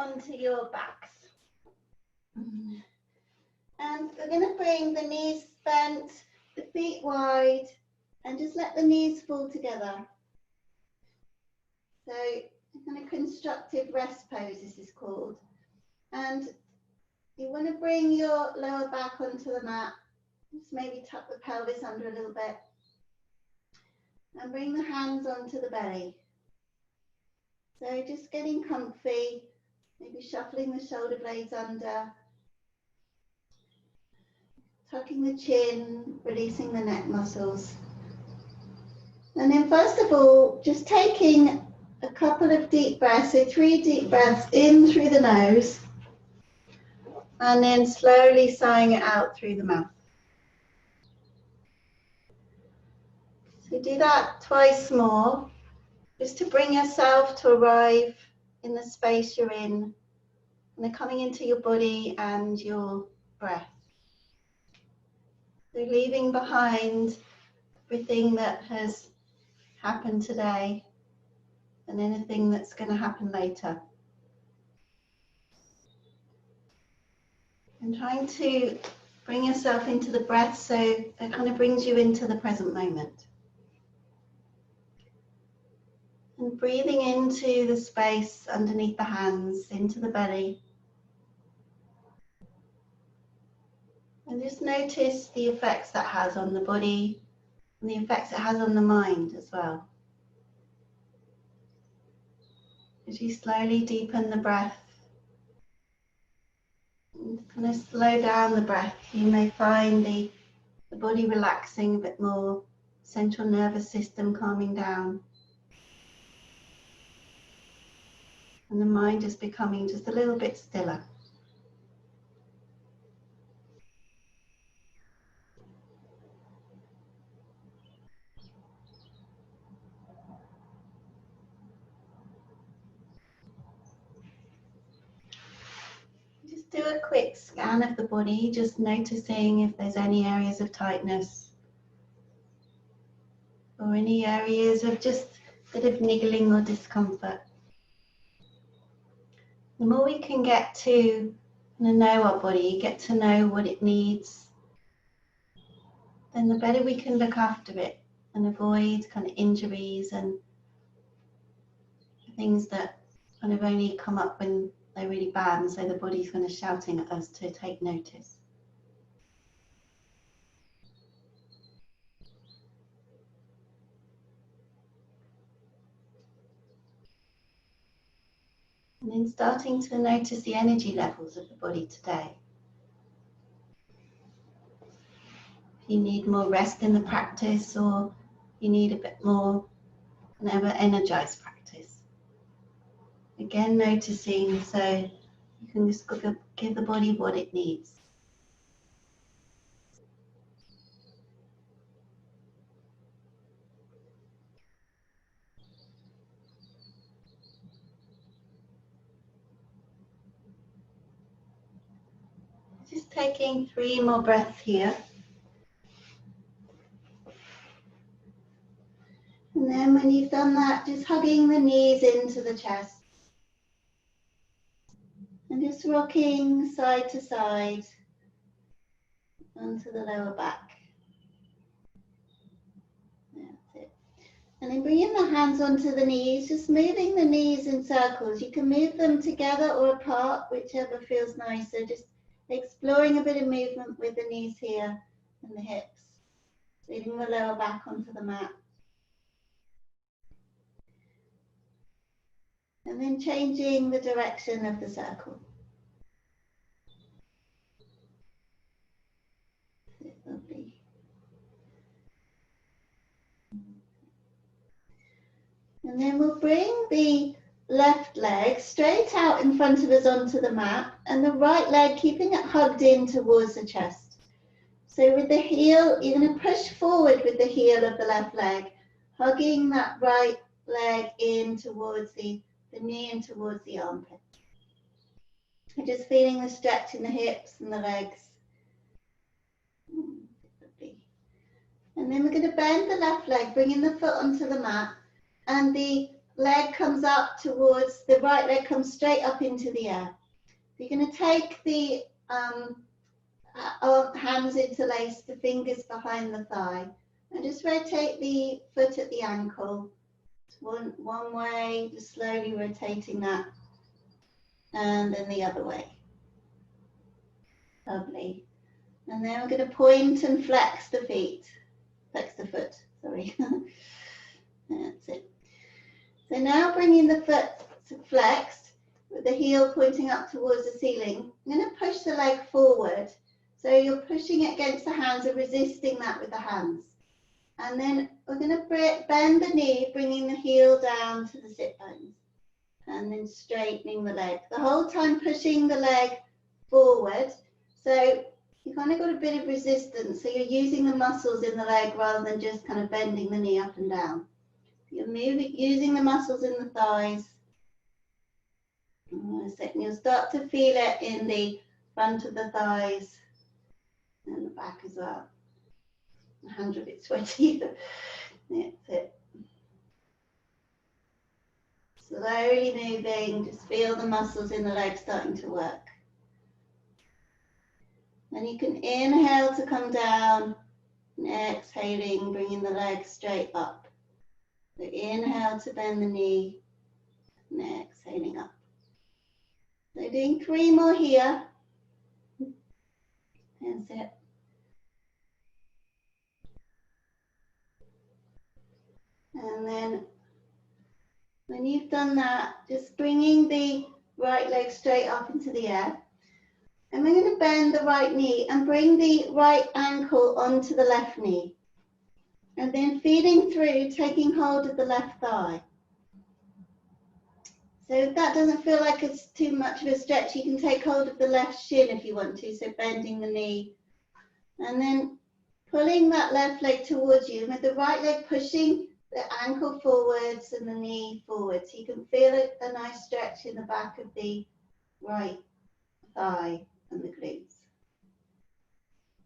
onto your backs. And we're going to bring the knees bent, the feet wide, and just let the knees fall together. So kind of constructive rest pose, this is called. And you want to bring your lower back onto the mat. Just maybe tuck the pelvis under a little bit. And bring the hands onto the belly. So just getting comfy, maybe shuffling the shoulder blades under. Tucking the chin, releasing the neck muscles. And then first of all, just taking a couple of deep breaths, so 3 deep breaths in through the nose, and then slowly sighing it out through the mouth. So do that twice more, just to bring yourself to arrive in the space you're in, and then coming into your body and your breath. So leaving behind everything that has happened today and anything that's going to happen later. And trying to bring yourself into the breath so it kind of brings you into the present moment. And breathing into the space underneath the hands, into the belly. And just notice the effects that has on the body and the effects it has on the mind as well. As you slowly deepen the breath, and kind of slow down the breath, you may find the body relaxing a bit more, central nervous system calming down, and the mind is becoming just a little bit stiller. Just do a quick scan of the body, just noticing if there's any areas of tightness or any areas of just a bit of niggling or discomfort. The more we can get to know our body, get to know what it needs, then the better we can look after it and avoid kind of injuries and things that kind of only come up when they're really bad, and so the body's kind of shouting at us to take notice. And then starting to notice the energy levels of the body today. If you need more rest in the practice, or you need a bit more energized practice. Again, noticing so you can just give the body what it needs. Just taking 3 more breaths here. And then when you've done that, just hugging the knees into the chest. And just rocking side to side onto the lower back. That's it. And then bringing the hands onto the knees, just moving the knees in circles. You can move them together or apart, whichever feels nicer. Just exploring a bit of movement with the knees here and the hips. Leading the lower back onto the mat. And then changing the direction of the circle. Lovely. And then we'll bring the left leg straight out in front of us onto the mat, and the right leg keeping it hugged in towards the chest. So with the heel, you're going to push forward with the heel of the left leg, hugging that right leg in towards the knee and towards the armpit. And just feeling the stretch in the hips and the legs. And then we're going to bend the left leg, bringing the foot onto the mat, and the leg comes up towards, the right leg comes straight up into the air. You're going to take the hands interlace, the fingers behind the thigh, and just rotate the foot at the ankle. One way, just slowly rotating that, and then the other way. Lovely. And then we're going to point and flex the feet. Flex the foot, sorry. That's it. So now bringing the foot flexed, with the heel pointing up towards the ceiling, I'm going to push the leg forward. So you're pushing it against the hands and resisting that with the hands. And then we're going to bend the knee, bringing the heel down to the sit bones. And then straightening the leg. The whole time pushing the leg forward. So you kind of got a bit of resistance. So you're using the muscles in the leg rather than just kind of bending the knee up and down. You're moving, using the muscles in the thighs. And you'll start to feel it in the front of the thighs and the back as well. My hands are a bit sweaty. That's it. Slowly moving, just feel the muscles in the leg starting to work. And you can inhale to come down and exhaling, bringing the leg straight up. So inhale to bend the knee and exhaling up. So doing 3 more here. That's it. And then when you've done that, just bringing the right leg straight up into the air. And we're going to bend the right knee and bring the right ankle onto the left knee. And then feeding through, taking hold of the left thigh. So if that doesn't feel like it's too much of a stretch, you can take hold of the left shin if you want to, so bending the knee. And then pulling that left leg towards you, with the right leg pushing the ankle forwards and the knee forwards. So you can feel a nice stretch in the back of the right thigh and the glutes.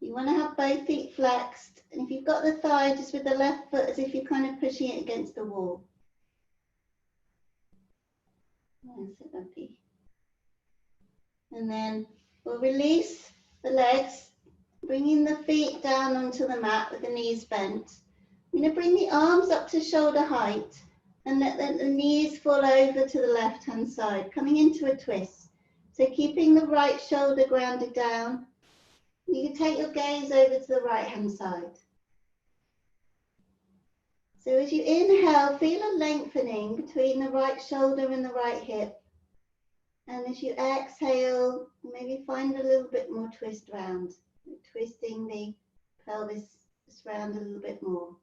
You want to have both feet flexed, and if you've got the thigh, just with the left foot as if you're kind of pushing it against the wall. That's it, lovely. And then we'll release the legs, bringing the feet down onto the mat with the knees bent. I'm going to bring the arms up to shoulder height and let the knees fall over to the left-hand side, coming into a twist. So keeping the right shoulder grounded down. You can take your gaze over to the right-hand side. So as you inhale, feel a lengthening between the right shoulder and the right hip. And as you exhale, maybe find a little bit more twist round, twisting the pelvis round a little bit more.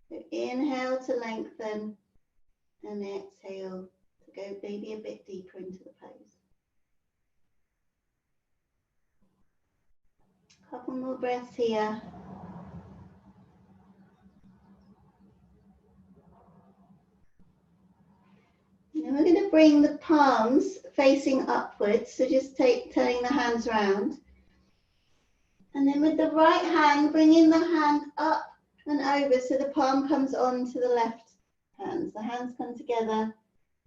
So inhale to lengthen and exhale to go maybe a bit deeper into the pose. Couple more breaths here. And then we're going to bring the palms facing upwards, so just turning the hands round. And then with the right hand, bringing the hand up and over so the palm comes on to the left hand. The hands come together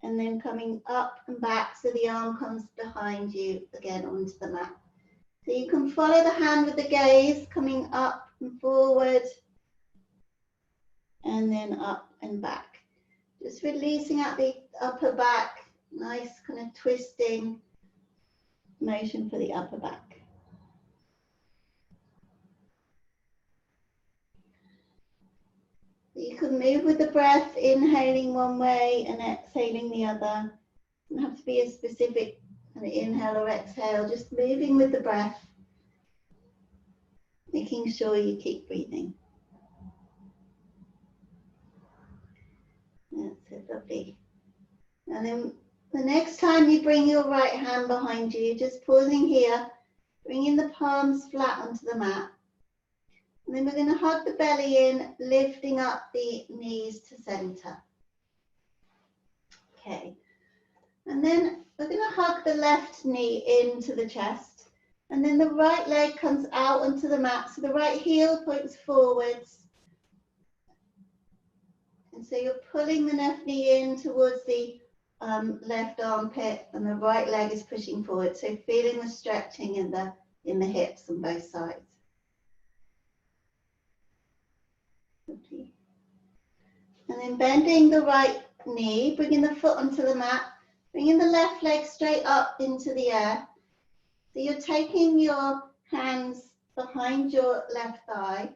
and then coming up and back so the arm comes behind you again onto the mat. So you can follow the hand with the gaze coming up and forward and then up and back. Just releasing out the upper back, nice kind of twisting motion for the upper back. You can move with the breath, inhaling one way and exhaling the other. It doesn't have to be a specific kind of inhale or exhale, just moving with the breath, making sure you keep breathing. That's it, lovely. And then the next time you bring your right hand behind you, just pausing here, bringing the palms flat onto the mat. And then we're going to hug the belly in, lifting up the knees to center. Okay. And then we're going to hug the left knee into the chest. And then the right leg comes out onto the mat. So the right heel points forwards. And so you're pulling the left knee in towards the left armpit, and the right leg is pushing forward. So feeling the stretching in the hips on both sides. Okay. And then bending the right knee, bringing the foot onto the mat, bringing the left leg straight up into the air. So you're taking your hands behind your left thigh,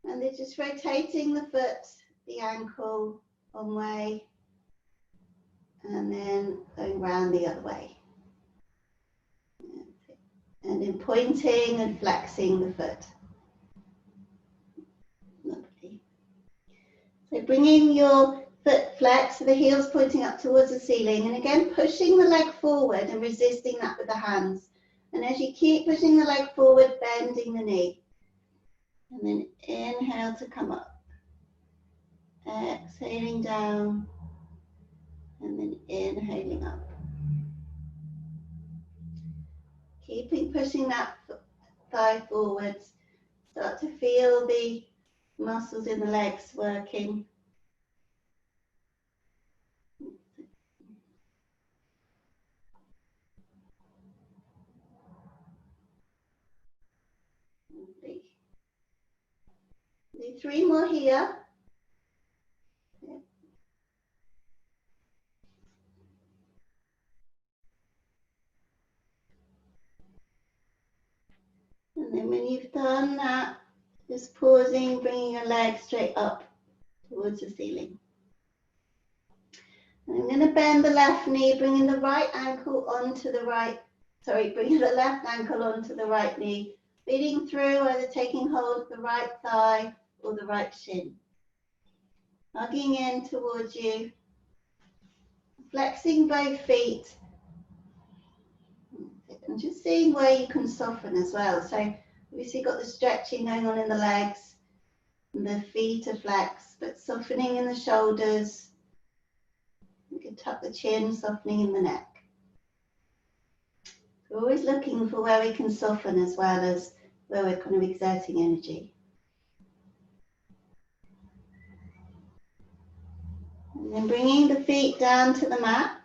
and they're just rotating the foot, the ankle one way, and then going round the other way. And then pointing and flexing the foot. Lovely. So bringing your foot flex, so the heel's pointing up towards the ceiling, and again pushing the leg forward and resisting that with the hands. And as you keep pushing the leg forward, bending the knee. And then inhale to come up. Exhaling down. And then inhaling up. Keeping pushing that thigh forwards. Start to feel the muscles in the legs working. Do 3 more here. And then when you've done that, just pausing, bringing your leg straight up towards the ceiling. And I'm going to bend the left knee, bringing the right ankle onto the right, bringing the left ankle onto the right knee, feeding through, either taking hold of the right thigh or the right shin. Hugging in towards you, flexing both feet, and just seeing where you can soften as well. So obviously got the stretching going on in the legs, and the feet are flexed, but softening in the shoulders. You can tuck the chin, softening in the neck. We're always looking for where we can soften as well as where we're kind of exerting energy. And then bringing the feet down to the mat.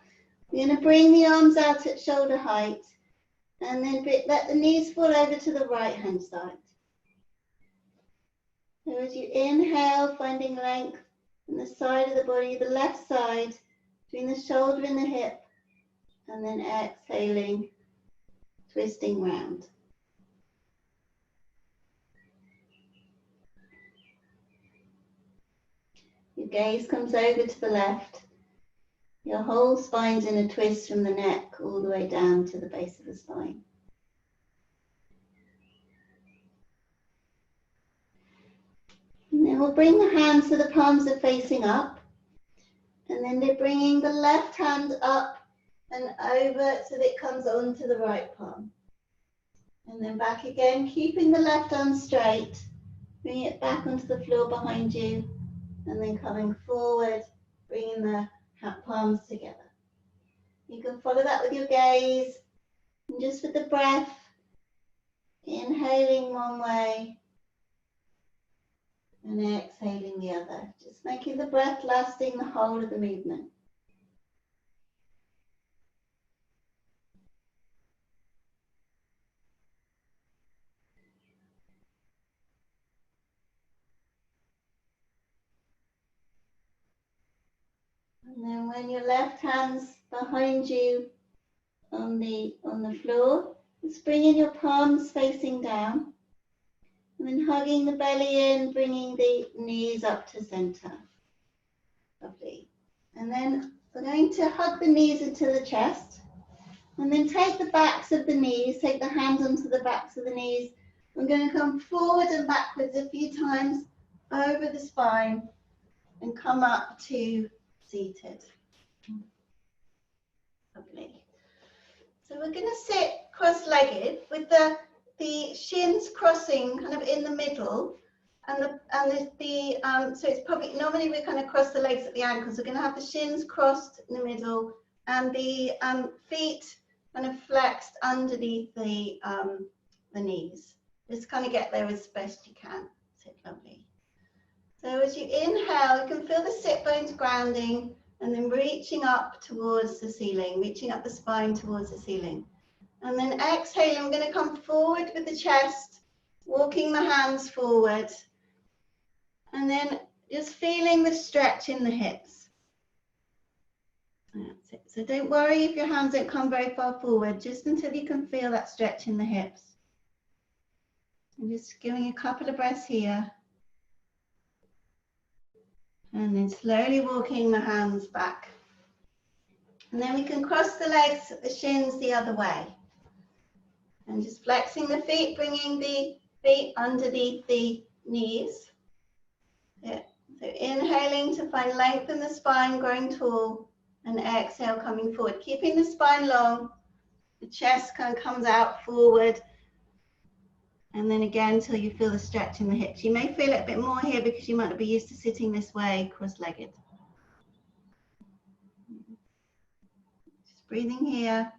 We're going to bring the arms out at shoulder height, and then let the knees fall over to the right hand side. So as you inhale, finding length in the side of the body, the left side, between the shoulder and the hip, and then exhaling, twisting round. Your gaze comes over to the left. Your whole spine's in a twist from the neck all the way down to the base of the spine. And then we'll bring the hands so the palms are facing up. And then they're bringing the left hand up and over so that it comes onto the right palm. And then back again, keeping the left arm straight, bringing it back onto the floor behind you, and then coming forward, bringing the palms together. You can follow that with your gaze, and just with the breath, inhaling one way, and exhaling the other. Just making the breath lasting the whole of the movement. And then when your left hand's behind you on the floor, just bringing your palms facing down. And then hugging the belly in, bringing the knees up to center. Lovely. And then we're going to hug the knees into the chest. And then take the backs of the knees, take the hands onto the backs of the knees. We're going to come forward and backwards a few times over the spine and come up to seated. Lovely. So we're going to sit cross-legged with the shins crossing kind of in the middle, and so it's probably normally we kind of cross the legs at the ankles. We're going to have the shins crossed in the middle and the feet kind of flexed underneath the knees. Just kind of get there as best you can. Sit lovely. So as you inhale, you can feel the sit bones grounding and then reaching up towards the ceiling, reaching up the spine towards the ceiling. And then exhale, I'm going to come forward with the chest, walking the hands forward. And then just feeling the stretch in the hips. That's it. So don't worry if your hands don't come very far forward, just until you can feel that stretch in the hips. And just giving a couple of breaths here. And then slowly walking the hands back. And then we can cross the legs, the shins the other way. And just flexing the feet, bringing the feet underneath the knees. Yeah. So inhaling to find length in the spine, growing tall. And exhale, coming forward. Keeping the spine long. The chest kind of comes out forward. And then again, until you feel the stretch in the hips. You may feel it a bit more here because you might not be used to sitting this way, cross-legged. Just breathing here.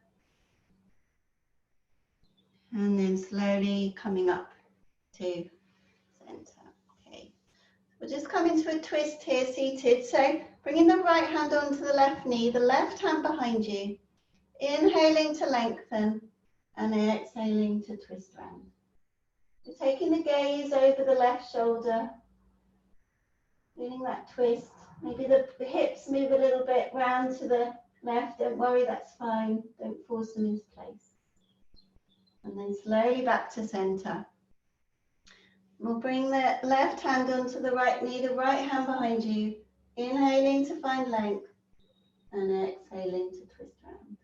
And then slowly coming up to center. Okay. We'll just come into a twist here, seated. So bringing the right hand onto the left knee, the left hand behind you. Inhaling to lengthen and exhaling to twist round. You're taking the gaze over the left shoulder, feeling that twist. Maybe the hips move a little bit round to the left. Don't worry, that's fine. Don't force them into place. And then slowly back to center. We'll bring the left hand onto the right knee, the right hand behind you. Inhaling to find length and exhaling to twist round.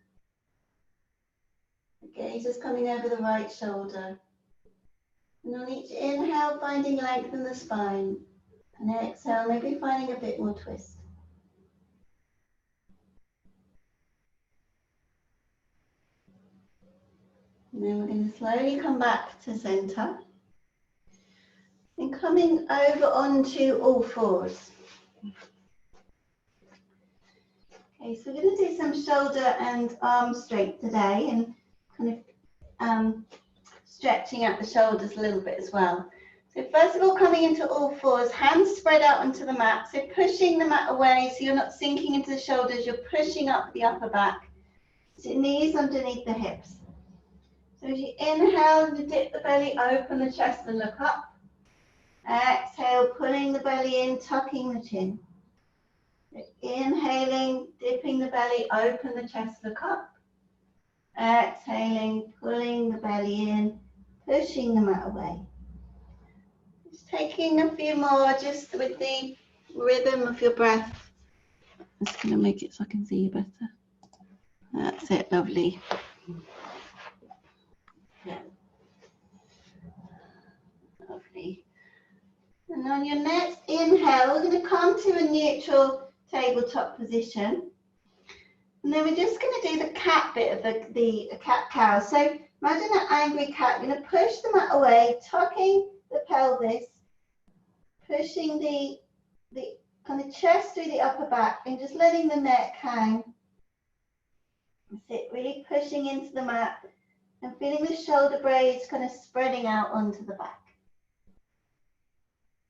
The gaze is coming over the right shoulder. And on each inhale, finding length in the spine. And exhale, maybe finding a bit more twist. And then we're going to slowly come back to center. And coming over onto all fours. Okay, so we're going to do some shoulder and arm strength today and kind of stretching out the shoulders a little bit as well. So first of all, coming into all fours, hands spread out onto the mat. So pushing the mat away so you're not sinking into the shoulders, you're pushing up the upper back. So knees underneath the hips. So as you inhale, you dip the belly, open the chest and look up. Exhale, pulling the belly in, tucking the chin. Inhaling, dipping the belly, open the chest, look up. Exhaling, pulling the belly in, pushing the mat away. Just taking a few more, just with the rhythm of your breath. I'm just going to make it so I can see you better. That's it, lovely. Yeah. Lovely. And on your next inhale, we're going to come to a neutral tabletop position. And then we're just going to do the cat bit of the cat-cow. So imagine an angry cat. You're going to push the mat away, tucking the pelvis, pushing the kind of chest through the upper back and just letting the neck hang. That's it, really pushing into the mat and feeling the shoulder blades kind of spreading out onto the back.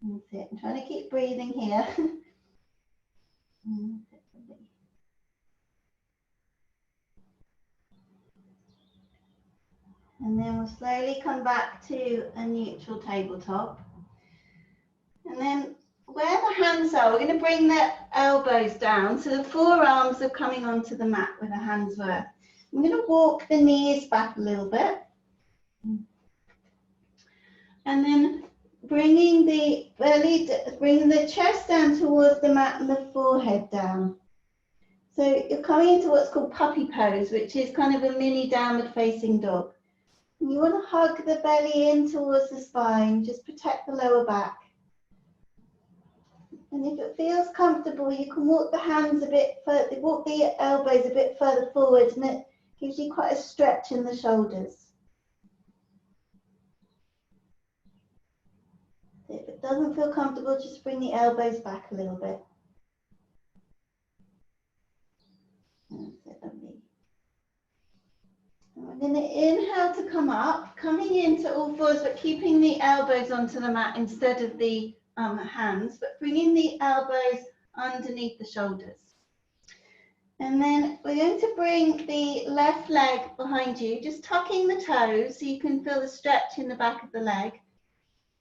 That's it. I'm trying to keep breathing here. And then we'll slowly come back to a neutral tabletop. And then where the hands are, we're going to bring the elbows down. So the forearms are coming onto the mat where the hands were. I'm going to walk the knees back a little bit. And then bringing the belly, bringing the chest down towards the mat and the forehead down. So you're coming into what's called puppy pose, which is kind of a mini downward facing dog. And you want to hug the belly in towards the spine, just protect the lower back. And if it feels comfortable, you can walk the hands a bit further, walk the elbows a bit further forward, and it gives you quite a stretch in the shoulders. If it doesn't feel comfortable, just bring the elbows back a little bit. That's it, lovely. And we're going to inhale to come up, coming into all fours, but keeping the elbows onto the mat instead of the hands, but bringing the elbows underneath the shoulders. And then we're going to bring the left leg behind you, just tucking the toes so you can feel the stretch in the back of the leg.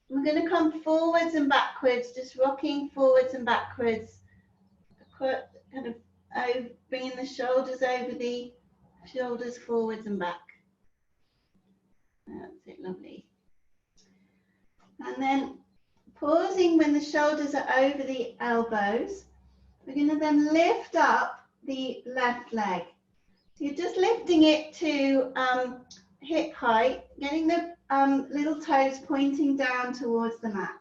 We're going to come forwards and backwards, just rocking forwards and backwards, kind of bringing the shoulders over the shoulders forwards and back. That's it, lovely. And then pausing when the shoulders are over the elbows, we're going to then lift up the left leg. So you're just lifting it to hip height, getting the little toes pointing down towards the mat.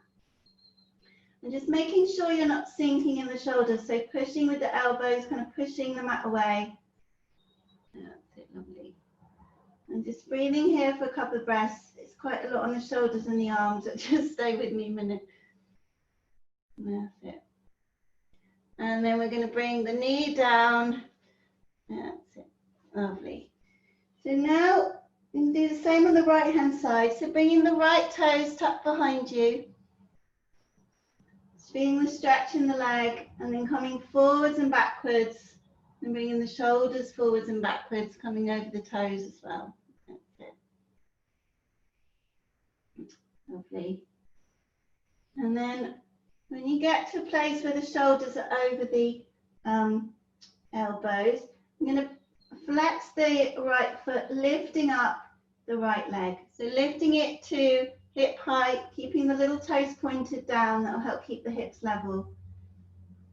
And just making sure you're not sinking in the shoulders, so pushing with the elbows, kind of pushing the mat away. That's it, lovely. And just breathing here for a couple of breaths. It's quite a lot on the shoulders and the arms, so just stay with me a minute. That's it. And then we're going to bring the knee down. That's it, lovely. So now we can do the same on the right hand side. So bringing the right toes tucked behind you. Feeling the stretch in the leg, and then coming forwards and backwards, and bringing the shoulders forwards and backwards, coming over the toes as well. That's it. Lovely. And then when you get to a place where the shoulders are over the elbows, I'm going to flex the right foot, lifting up the right leg. So lifting it to hip height, keeping the little toes pointed down. That will help keep the hips level.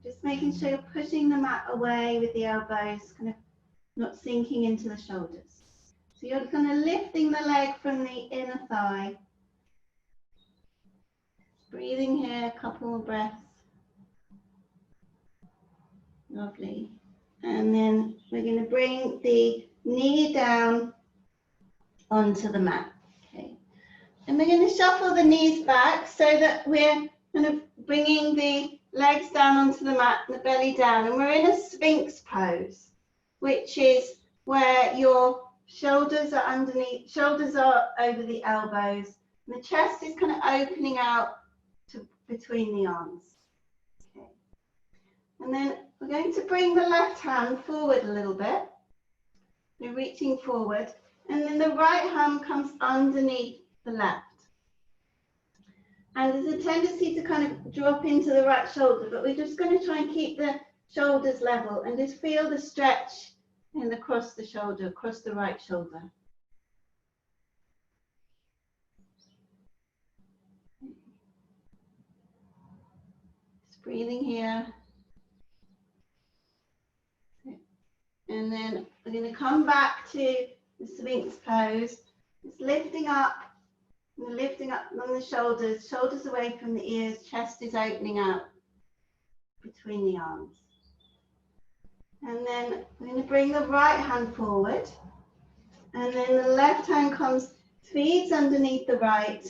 Just making sure you're pushing the mat away with the elbows, kind of not sinking into the shoulders. So you're kind of lifting the leg from the inner thigh. Breathing here, a couple more breaths. Lovely. And then we're going to bring the knee down onto the mat. Okay. And we're going to shuffle the knees back so that we're kind of bringing the legs down onto the mat and the belly down. And we're in a Sphinx pose, which is where your shoulders are underneath, shoulders are over the elbows, and the chest is kind of opening out to between the arms. Okay. And then we're going to bring the left hand forward a little bit. We're reaching forward, and then the right hand comes underneath the left. And there's a tendency to kind of drop into the right shoulder, but we're just going to try and keep the shoulders level and just feel the stretch and across the shoulder, across the right shoulder. Just breathing here. And then we're going to come back to the Sphinx pose. Just lifting up on the shoulders, shoulders away from the ears, chest is opening out between the arms. And then we're going to bring the right hand forward. And then the left hand comes, feeds underneath the right.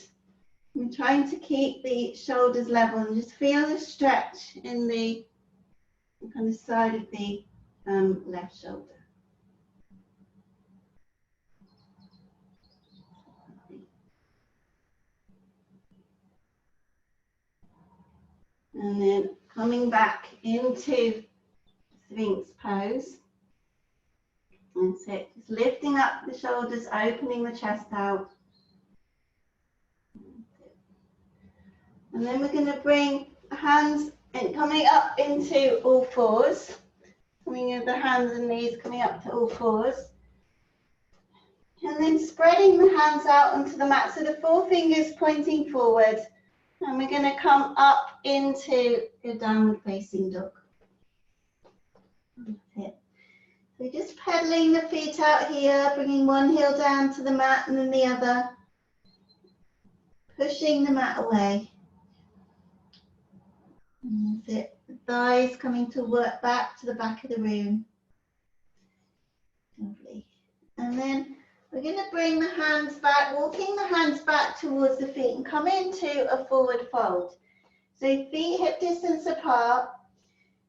We're trying to keep the shoulders level and just feel the stretch in the kind of side of the left shoulder. And then coming back into Sphinx pose. That's it. Just lifting up the shoulders, opening the chest out. And then we're going to bring the hands and coming up into all fours. Coming in the hands and knees coming up to all fours. And then spreading the hands out onto the mat. So the forefingers pointing forward. And we're going to come up into your downward facing dog. That's it. So just pedaling the feet out here, bringing one heel down to the mat and then the other. Pushing the mat away. And that's it. The thighs coming to work back to the back of the room. Lovely. And then we're going to bring the hands back, walking the hands back towards the feet and come into a forward fold. So feet hip distance apart,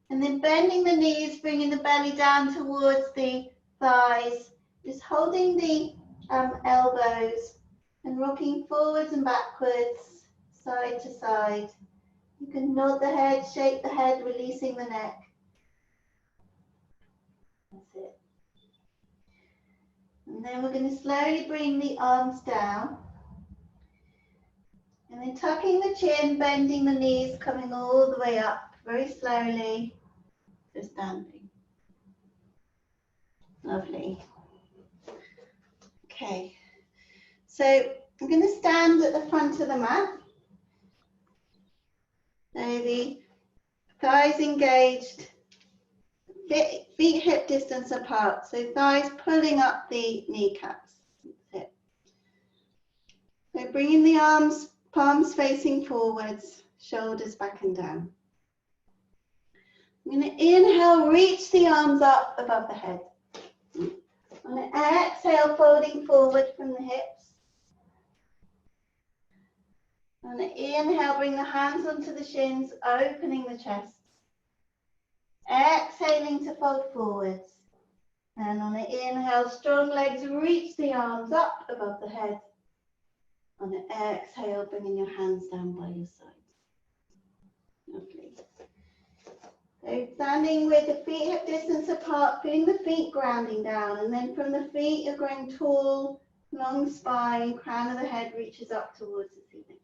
and then bending the knees, bringing the belly down towards the thighs, just holding the elbows and rocking forwards and backwards, side to side. You can nod the head, shake the head, releasing the neck. That's it. And then we're going to slowly bring the arms down. And then tucking the chin, bending the knees, coming all the way up very slowly to standing. Lovely. Okay. So I'm going to stand at the front of the mat. So the thighs engaged, feet hip distance apart. So thighs pulling up the kneecaps. That's it. So bringing the arms, palms facing forwards, shoulders back and down. I'm going to inhale, reach the arms up above the head. I'm going to exhale, folding forward from the hips. I'm going to inhale, bring the hands onto the shins, opening the chest. Exhaling to fold forwards. And on the inhale, strong legs, reach the arms up above the head. On the exhale, bringing your hands down by your side. Lovely. So standing with the feet hip distance apart, feeling the feet grounding down. And then from the feet, you're growing tall, long spine, crown of the head reaches up towards the ceiling.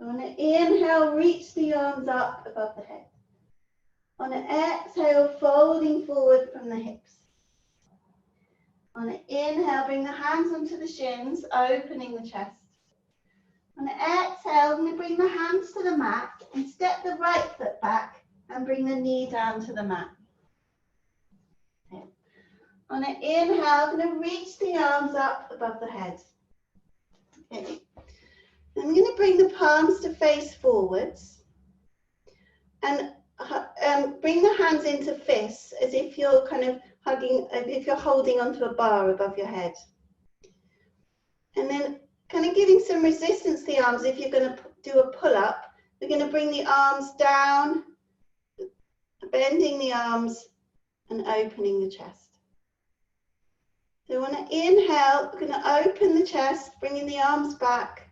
On the inhale, reach the arms up above the head. On the exhale, folding forward from the hips. On the inhale, bring the hands onto the shins, opening the chest. On the exhale, I'm going to bring the hands to the mat and step the right foot back and bring the knee down to the mat. Okay. On the inhale, I'm going to reach the arms up above the head. Okay. I'm going to bring the palms to face forwards and bring the hands into fists as if you're kind of hugging, if you're holding onto a bar above your head. And then kind of giving some resistance to the arms. If you're going to do a pull-up, we're going to bring the arms down, bending the arms and opening the chest. So on an inhale, we're going to open the chest, bringing the arms back,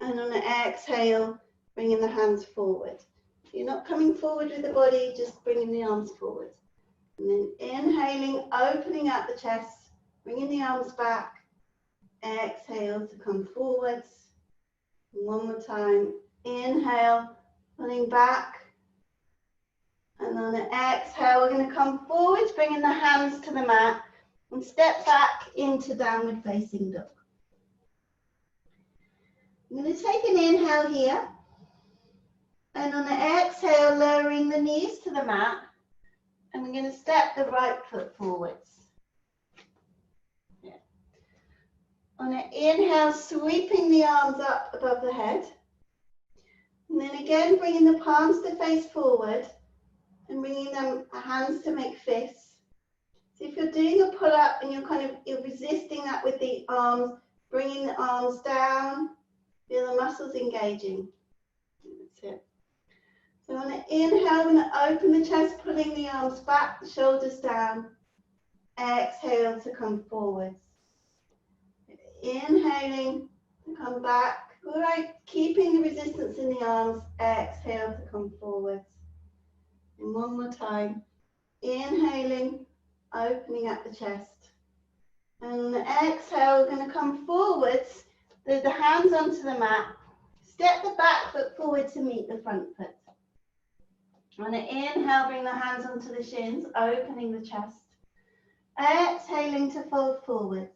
and on an exhale, bringing the hands forward. So you're not coming forward with the body, just bringing the arms forward. And then inhaling, opening up the chest, bringing the arms back. Exhale to come forwards. And one more time. Inhale, pulling back. And on the exhale, we're going to come forwards, bringing the hands to the mat and step back into downward facing dog. I'm going to take an inhale here. And on the exhale, lowering the knees to the mat. And we're going to step the right foot forwards. On an inhale, sweeping the arms up above the head. And then again, bringing the palms to face forward and bringing them hands to make fists. So if you're doing a pull-up and you're resisting that with the arms, bringing the arms down, feel the muscles engaging. That's it. So on an inhale, I'm going to open the chest, pulling the arms back, the shoulders down. Exhale to come forwards. Inhaling to come back. All right, keeping the resistance in the arms. Exhale to come forwards. And one more time. Inhaling, opening up the chest. And on the exhale, we're going to come forwards. The hands onto the mat. Step the back foot forward to meet the front foot. On an inhale, bring the hands onto the shins, opening the chest. Exhaling to fold forwards.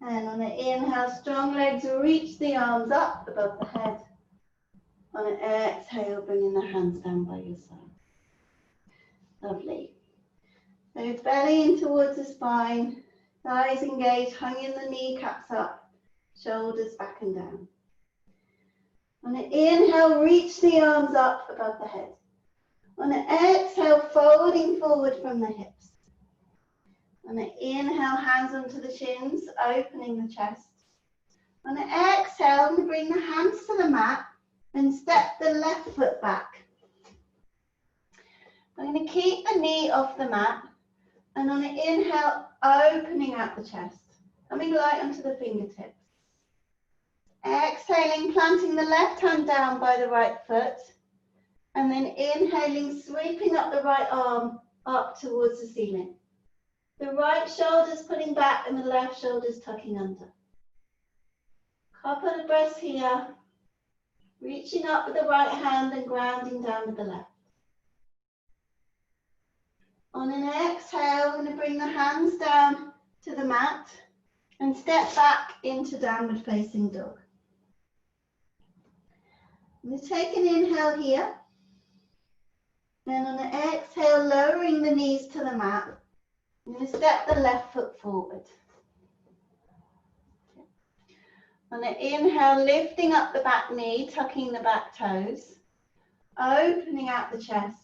And on the inhale, strong legs, reach the arms up above the head. On an exhale, bringing the hands down by your side. Lovely. So belly in towards the spine, thighs engaged, hanging the kneecaps up, shoulders back and down. On the inhale, reach the arms up above the head. On the exhale, folding forward from the hips. On the inhale, hands onto the shins, opening the chest. On the exhale, I'm going to bring the hands to the mat and step the left foot back. I'm going to keep the knee off the mat. And on the inhale, opening out the chest. Coming light onto the fingertips. Exhaling, planting the left hand down by the right foot. And then inhaling, sweeping up the right arm up towards the ceiling. The right shoulder's pulling back and the left shoulder's tucking under. Couple of breaths here. Reaching up with the right hand and grounding down with the left. On an exhale, we're going to bring the hands down to the mat and step back into downward facing dog. I'm going to take an inhale here. Then on an exhale, lowering the knees to the mat. I'm going to step the left foot forward. On an inhale, lifting up the back knee, tucking the back toes, opening out the chest.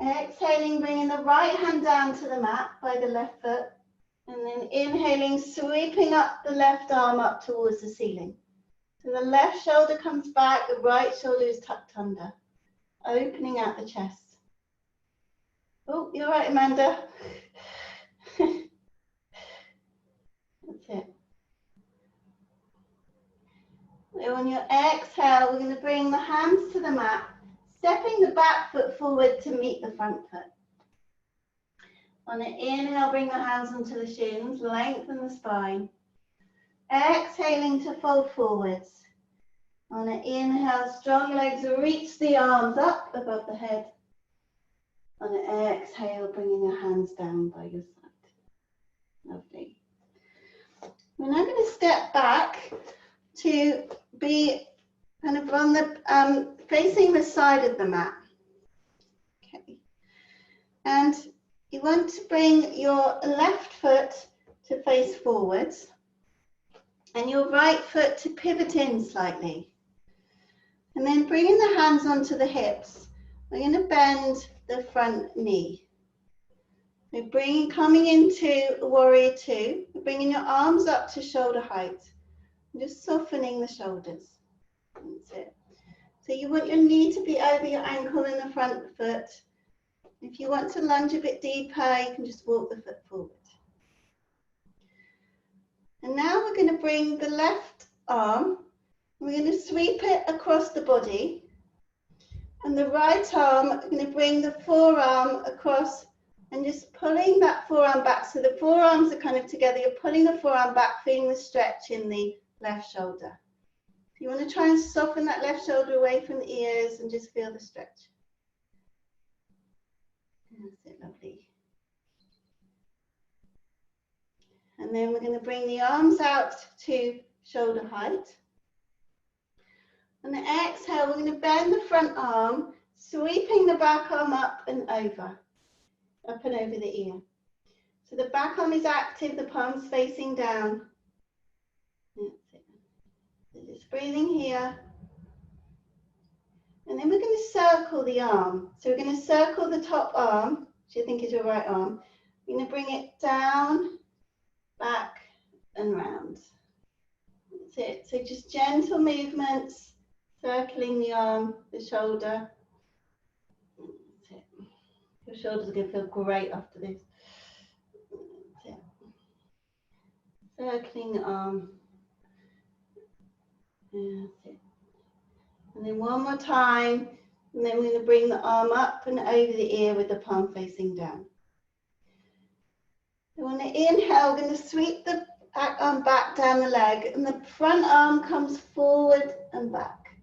Exhaling, bringing the right hand down to the mat by the left foot. And then inhaling, sweeping up the left arm up towards the ceiling. So the left shoulder comes back, the right shoulder is tucked under, opening out the chest. Oh, you're right, Amanda. That's it. So on your exhale, we're going to bring the hands to the mat, stepping the back foot forward to meet the front foot. On an inhale, bring the hands onto the shins, lengthen the spine. Exhaling to fold forwards. On an inhale, strong legs, reach the arms up above the head. On an exhale, bringing your hands down by your side. Lovely. We're now going to step back to be kind of on the facing the side of the mat. Okay. And you want to bring your left foot to face forwards and your right foot to pivot in slightly. And then bringing the hands onto the hips, we're going to bend the front knee. So coming into warrior two, bringing your arms up to shoulder height, just softening the shoulders. That's it. So you want your knee to be over your ankle in the front foot. If you want to lunge a bit deeper, you can just walk the foot forward. And now we're going to bring the left arm, we're going to sweep it across the body. And the right arm, we're going to bring the forearm across and just pulling that forearm back. So the forearms are kind of together. You're pulling the forearm back, feeling the stretch in the left shoulder. So you want to try and soften that left shoulder away from the ears and just feel the stretch. That's it, lovely. And then we're going to bring the arms out to shoulder height. On the exhale, we're going to bend the front arm, sweeping the back arm up and over the ear. So the back arm is active, the palms facing down. That's it. So just breathing here. And then we're going to circle the arm. So we're going to circle the top arm, which you think is your right arm. We're going to bring it down, back and round. That's it. So just gentle movements, circling the arm, the shoulder. That's it. Your shoulders are going to feel great after this. That's it. Circling the arm. That's it. And then one more time, and then we're going to bring the arm up and over the ear with the palm facing down. So on the inhale, we're going to sweep the back arm back down the leg, and the front arm comes forward and back.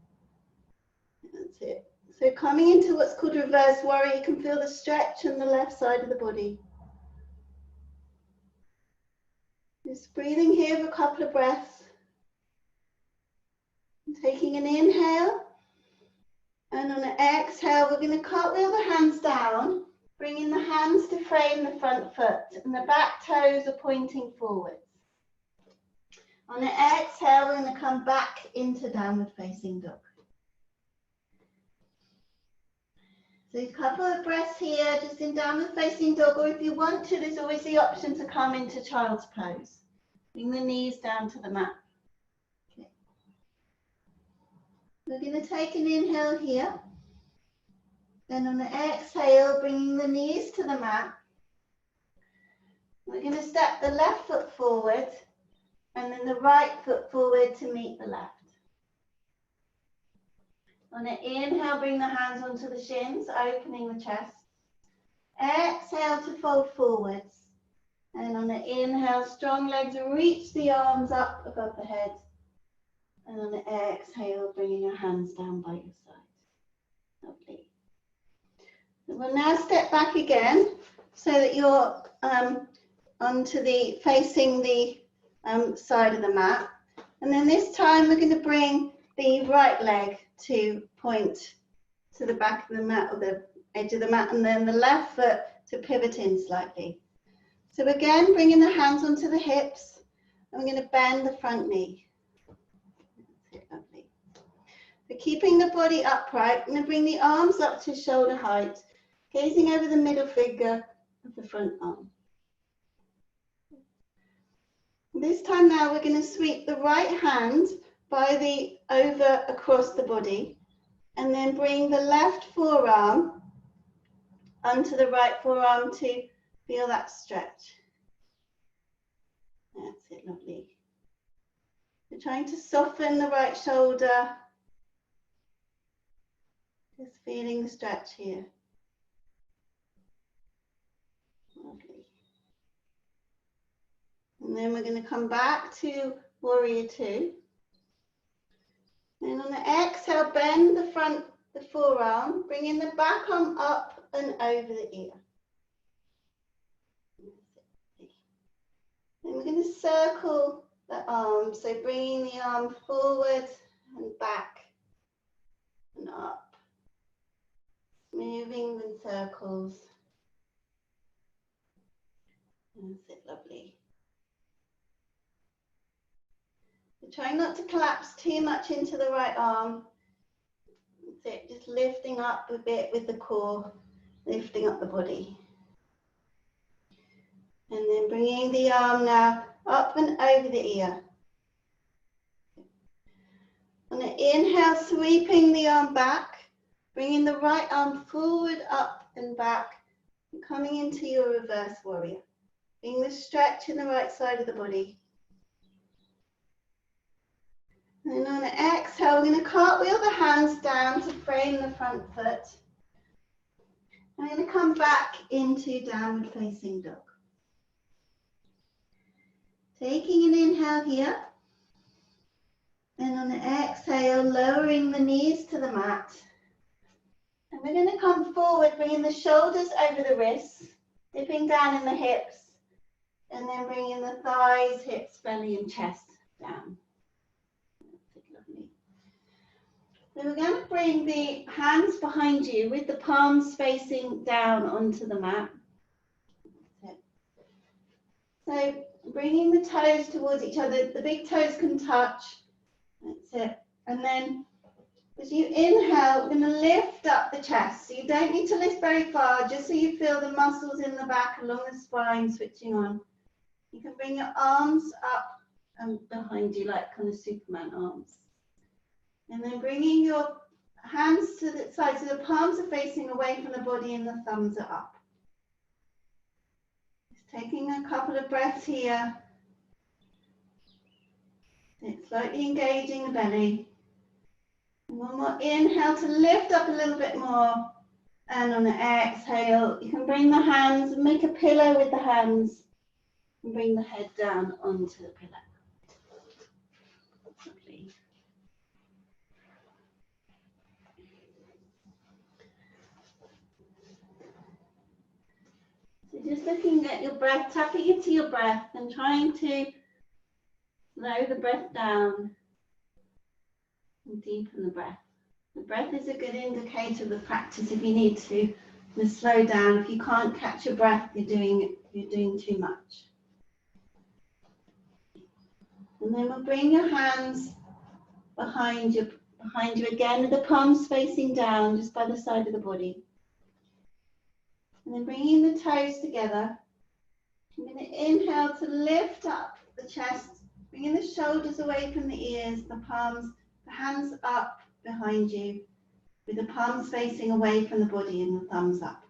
That's it. So coming into what's called reverse warrior, you can feel the stretch on the left side of the body. Just breathing here for a couple of breaths. Taking an inhale, and on an exhale, we're going to cartwheel the hands down, bringing the hands to frame the front foot, and the back toes are pointing forwards. On an exhale, we're going to come back into downward facing dog. So a couple of breaths here, just in downward facing dog, or if you want to, there's always the option to come into child's pose. Bring the knees down to the mat. We're going to take an inhale here. Then on the exhale, bringing the knees to the mat. We're going to step the left foot forward And then the right foot forward to meet the left. On an inhale, bring the hands onto the shins, opening the chest. Exhale to fold forwards. And on an inhale, strong legs, reach the arms up above the head. And on an exhale, bringing your hands down by your side. Lovely. We'll now step back again so that you're onto the facing the side of the mat. And then this time we're going to bring the right leg to point to the back of the mat or the edge of the mat, and then the left foot to pivot in slightly. So again, bringing the hands onto the hips, and we're going to bend the front knee. Lovely. So keeping the body upright, I'm going to bring the arms up to shoulder height, gazing over the middle finger of the front arm. This time now we're going to sweep the right hand over across the body, and then bring the left forearm onto the right forearm to feel that stretch. That's it, lovely. We're trying to soften the right shoulder. Just feeling the stretch here. Lovely. And then we're going to come back to Warrior Two. And on the exhale, bend the forearm, bringing the back arm up and over the ear. Then we're going to circle the arm, so bringing the arm forward and back and up, moving in circles. That's it, lovely. Try not to collapse too much into the right arm. That's it, just lifting up a bit with the core, lifting up the body. And then bringing the arm now up and over the ear. On an inhale, sweeping the arm back, bringing the right arm forward, up and back, and coming into your reverse warrior. Being the stretch in the right side of the body. And on the exhale, we're going to cartwheel the hands down to frame the front foot. I'm going to come back into downward facing dog. Taking an inhale here. And on the exhale, lowering the knees to the mat. And we're going to come forward, bringing the shoulders over the wrists, dipping down in the hips, and then bringing the thighs, hips, belly, and chest down. So we're going to bring the hands behind you with the palms facing down onto the mat. So bringing the toes towards each other, the big toes can touch. That's it. And then as you inhale, we're going to lift up the chest. So you don't need to lift very far, just so you feel the muscles in the back along the spine switching on. You can bring your arms up and behind you like kind of Superman arms. And then bringing your hands to the side, so the palms are facing away from the body and the thumbs are up. Just taking a couple of breaths here. Slightly engaging the belly. And one more inhale to lift up a little bit more. And on the exhale, you can bring the hands and make a pillow with the hands. And bring the head down onto the pillow. Lovely. So just looking at your breath, tapping into your breath and trying to slow the breath down and deepen the breath. The breath is a good indicator of the practice if you need to slow down. If you can't catch your breath, you're doing too much. And then we'll bring your hands behind you again with the palms facing down just by the side of the body. And then bringing the toes together. I'm going to inhale to lift up the chest, bringing the shoulders away from the ears, the hands up behind you, with the palms facing away from the body and the thumbs up.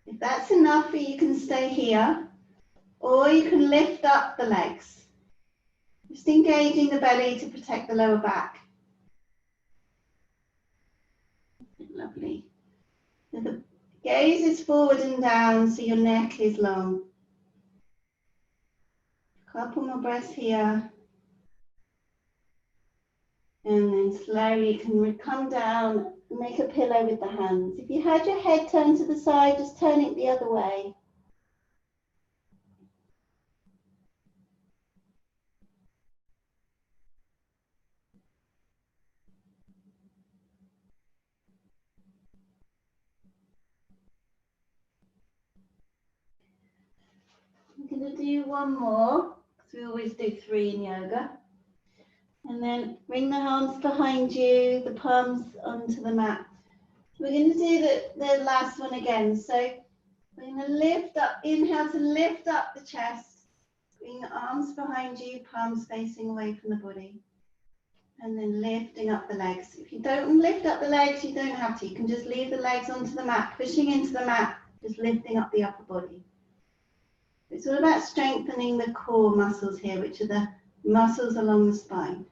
If that's enough for you, you can stay here. or you can lift up the legs. Just engaging the belly to protect the lower back. Lovely. So the gaze is forward and down, so your neck is long. Couple more breaths here. And then slowly you can come down and make a pillow with the hands. If you had your head turned to the side, just turn it the other way. I'm going to do one more, because we always do 3 in yoga. And then bring the arms behind you, the palms onto the mat. We're going to do the last one again. So we're going to lift up, inhale to lift up the chest. Bring the arms behind you, palms facing away from the body. And then lifting up the legs. If you don't lift up the legs, you don't have to. You can just leave the legs onto the mat, pushing into the mat, just lifting up the upper body. It's all about strengthening the core muscles here, which are the muscles along the spine.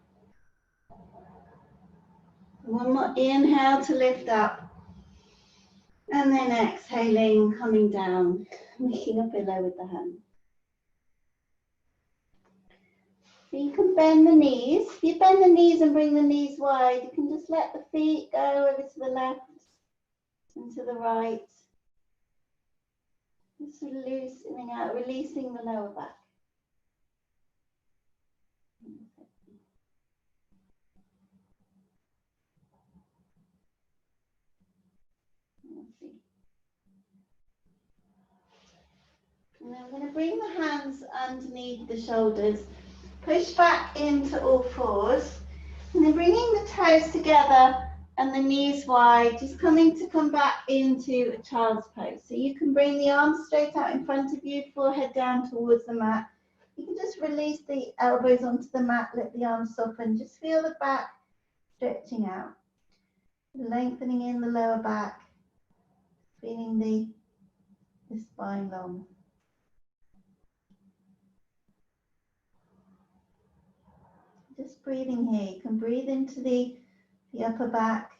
One more inhale to lift up. And then exhaling, coming down, making a pillow with the hand. So you can bend the knees. If you bend the knees and bring the knees wide, you can just let the feet go over to the left and to the right. Just loosening out, releasing the lower back. And then we're going to bring the hands underneath the shoulders. Push back into all fours. And then bringing the toes together and the knees wide, just coming to come back into a child's pose. So you can bring the arms straight out in front of you, forehead down towards the mat. You can just release the elbows onto the mat, let the arms soften. Just feel the back stretching out. Lengthening in the lower back, feeling the spine long. Just breathing here. You can breathe into the upper back,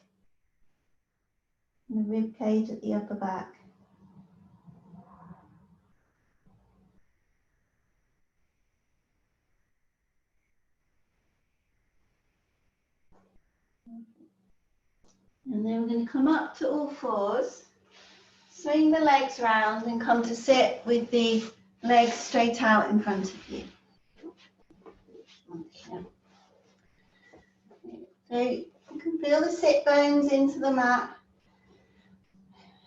and the rib cage at the upper back. And then we're going to come up to all fours, swing the legs round and come to sit with the legs straight out in front of you. Okay. So you can feel the sit bones into the mat.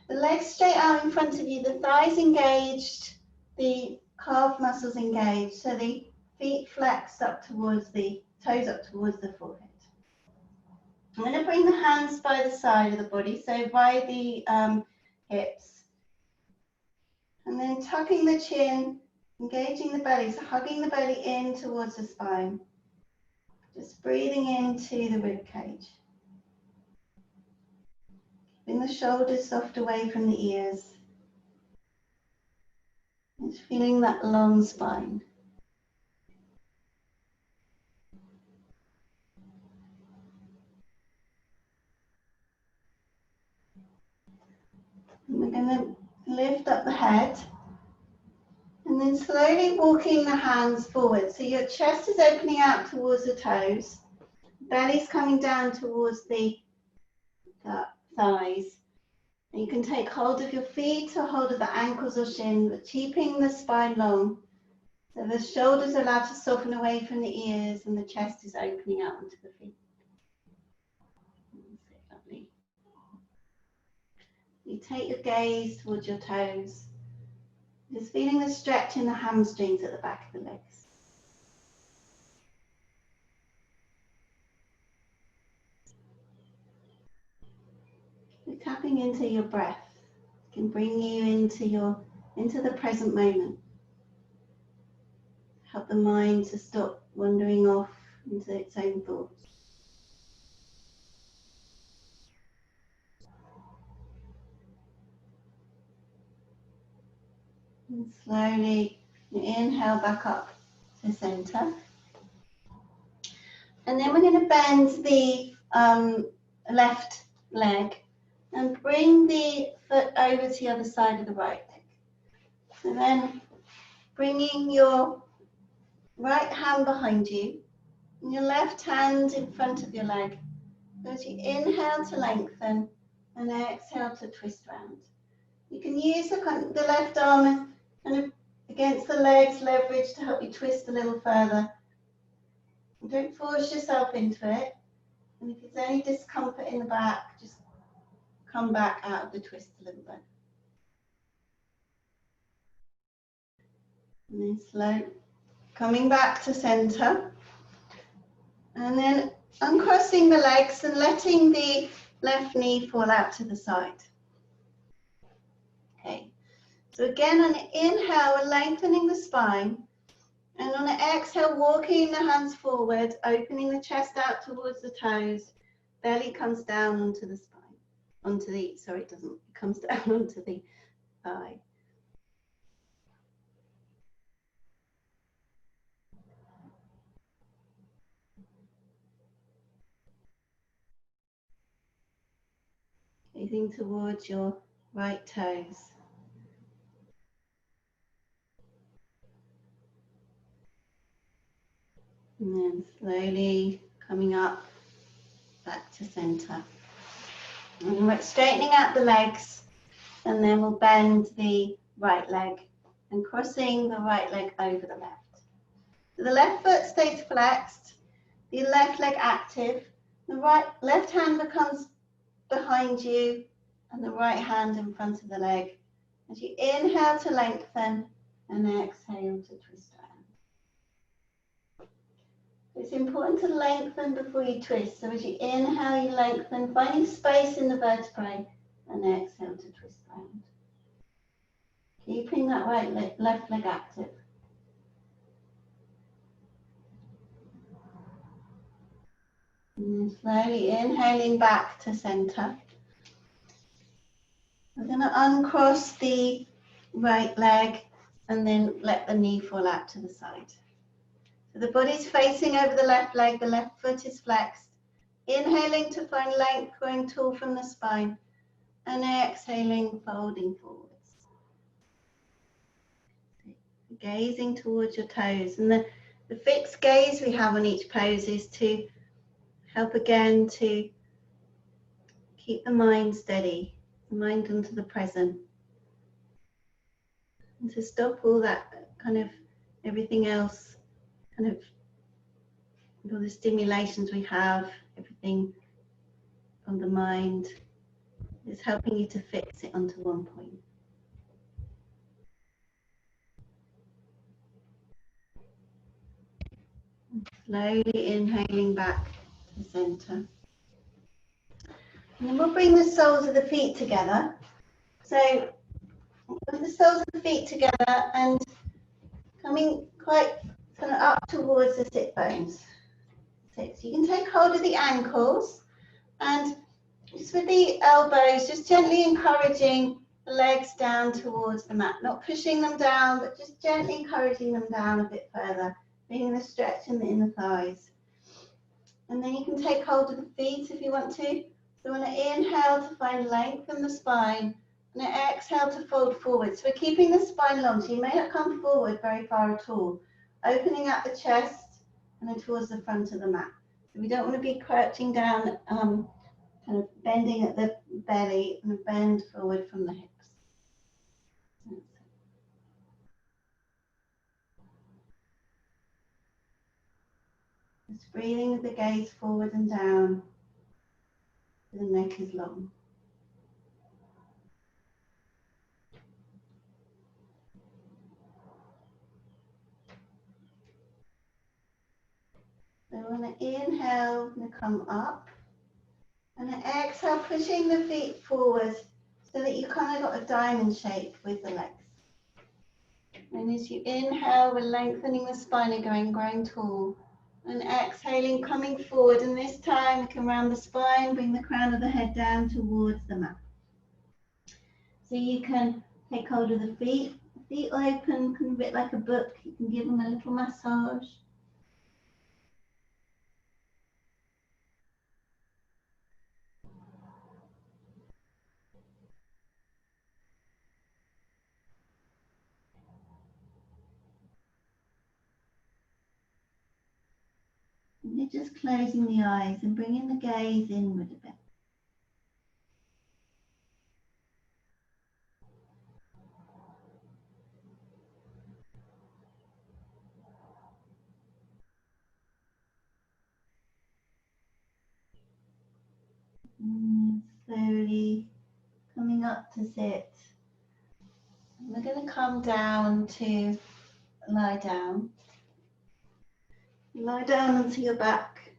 The legs straight out in front of you, the thighs engaged, the calf muscles engaged, so the feet flexed up towards the toes up towards the forehead. I'm going to bring the hands by the side of the body, so by the hips. And then tucking the chin, engaging the belly, so hugging the belly in towards the spine. Just breathing into the rib cage. Keeping the shoulders soft away from the ears. Just feeling that long spine. And we're going to lift up the head. And then slowly walking the hands forward. So your chest is opening out towards the toes. Belly's coming down towards the thighs. And you can take hold of your feet or hold of the ankles or shin, but keeping the spine long. So the shoulders are allowed to soften away from the ears and the chest is opening out onto the feet. Lovely. You take your gaze towards your toes. Just feeling the stretch in the hamstrings at the back of the legs. You're tapping into your breath. It can bring you into the present moment. Help the mind to stop wandering off into its own thoughts. And slowly You inhale back up to center. And then we're going to bend the left leg and bring the foot over to the other side of the right leg. So then bringing your right hand behind you and your left hand in front of your leg. So as you inhale to lengthen and exhale to twist round. You can use the left arm kind of against the legs, leverage to help you twist a little further. And don't force yourself into it. And if there's any discomfort in the back, just come back out of the twist a little bit. And then slow, coming back to center. And then uncrossing the legs and letting the left knee fall out to the side. Okay, so again on an inhale, we're lengthening the spine. And on an exhale, walking the hands forward, opening the chest out towards the toes. Belly comes down onto the spine. Sorry, it doesn't, it comes down onto the thigh. Gazing towards your right toes. And then slowly coming up back to center. And we're straightening out the legs, and then we'll bend the right leg and crossing the right leg over the left. So the left foot stays flexed, the left leg active, the left hand becomes behind you and the right hand in front of the leg. As you inhale to lengthen and exhale to twist around. It's important to lengthen before you twist. So as you inhale, you lengthen, finding space in the vertebrae, and exhale to twist around. Keeping that left leg active. And then slowly inhaling back to center. We're going to uncross the right leg and then let the knee fall out to the side. So the body's facing over the left leg, the left foot is flexed. Inhaling to find length, growing tall from the spine. And exhaling, folding forwards. Gazing towards your toes. And the fixed gaze we have on each pose is to help again to keep the mind steady, the mind into the present. And to stop all that kind of everything else, kind of all the stimulations we have, everything on the mind. It's helping you to fix it onto one point. Slowly inhaling back to center. And then we'll bring the soles of the feet together. So with the soles of the feet together and coming quite kind of up towards the sit bones. So you can take hold of the ankles and just with the elbows, just gently encouraging the legs down towards the mat, not pushing them down, but just gently encouraging them down a bit further, feeling the stretch in the thighs. And then you can take hold of the feet if you want to. So when I inhale to find length in the spine, and I exhale to fold forward. So we're keeping the spine long, so you may not come forward very far at all. Opening up the chest and then towards the front of the mat. So we don't want to be crouching down, kind of bending at the belly and bend forward from the hips. Just breathing with the gaze forward and down. The neck is long. So when I inhale, I'm going to come up. And I exhale, pushing the feet forward so that you kind of got a diamond shape with the legs. And as you inhale, we're lengthening the spine and growing tall. And exhaling, coming forward. And this time we can round the spine, bring the crown of the head down towards the mat. So you can take hold of the feet. Feet open, a bit like a book. You can give them a little massage. And you're just closing the eyes and bringing the gaze inward a bit. And slowly coming up to sit. We're going to come down to lie down. Lie down onto your back.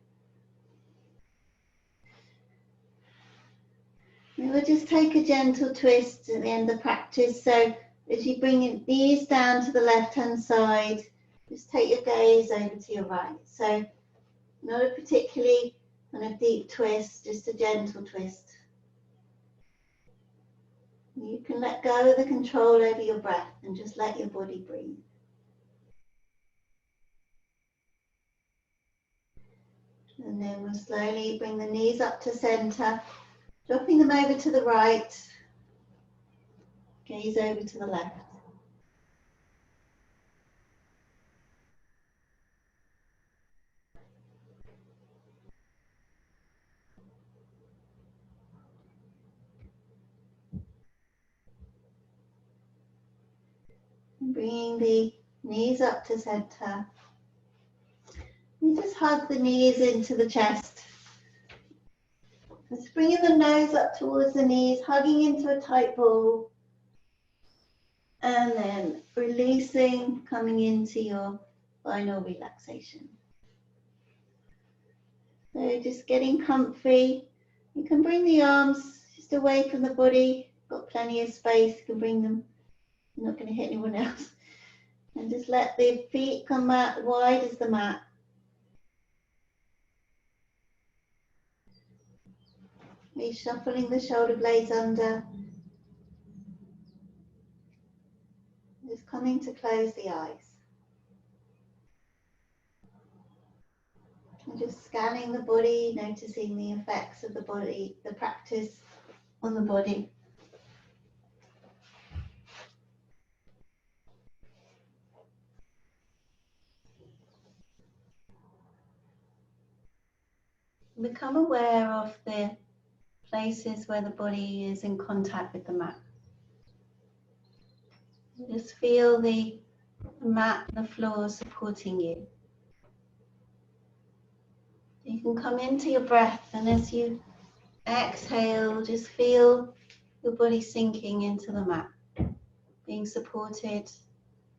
We will just take a gentle twist at the end of practice. So as you bring your knees down to the left-hand side, just take your gaze over to your right. So not a particularly kind of deep twist, just a gentle twist. You can let go of the control over your breath and just let your body breathe. And then we'll slowly bring the knees up to center, dropping them over to the right, gaze over to the left. And bringing the knees up to center. You just hug the knees into the chest. Just bringing the nose up towards the knees, hugging into a tight ball. And then releasing, coming into your final relaxation. So just getting comfy. You can bring the arms just away from the body. Got plenty of space. You can bring them. You're not going to hit anyone else. And just let the feet come out wide as the mat. Reshuffling the shoulder blades under. Just coming to close the eyes. And just scanning the body, noticing the effects of the body, the practice on the body. Become aware of the places where the body is in contact with the mat. Just feel the mat, the floor supporting you. You can come into your breath, and as you exhale, just feel your body sinking into the mat, being supported,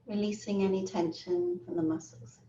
releasing any tension from the muscles.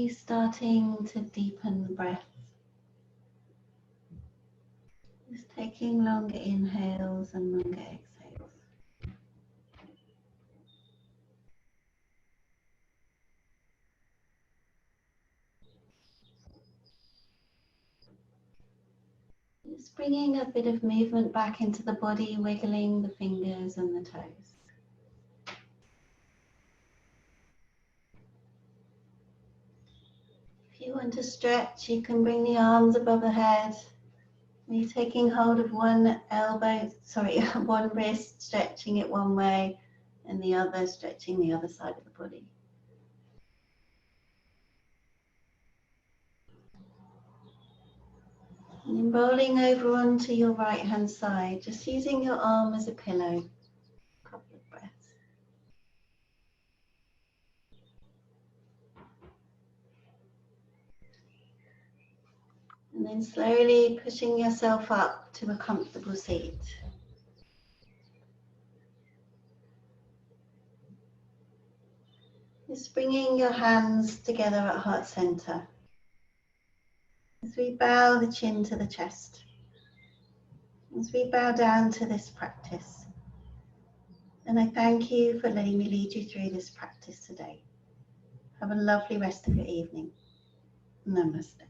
slowly starting to deepen the breath. Just taking longer inhales and longer exhales. Just bringing a bit of movement back into the body, wiggling the fingers and the toes. If you want to stretch, you can bring the arms above the head. You're taking hold of one one wrist, stretching it one way, and the other stretching the other side of the body. And then rolling over onto your right hand side, just using your arm as a pillow. A couple of breaths. And then slowly pushing yourself up to a comfortable seat. Just bringing your hands together at heart center. As we bow the chin to the chest. As we bow down to this practice. And I thank you for letting me lead you through this practice today. Have a lovely rest of your evening. Namaste.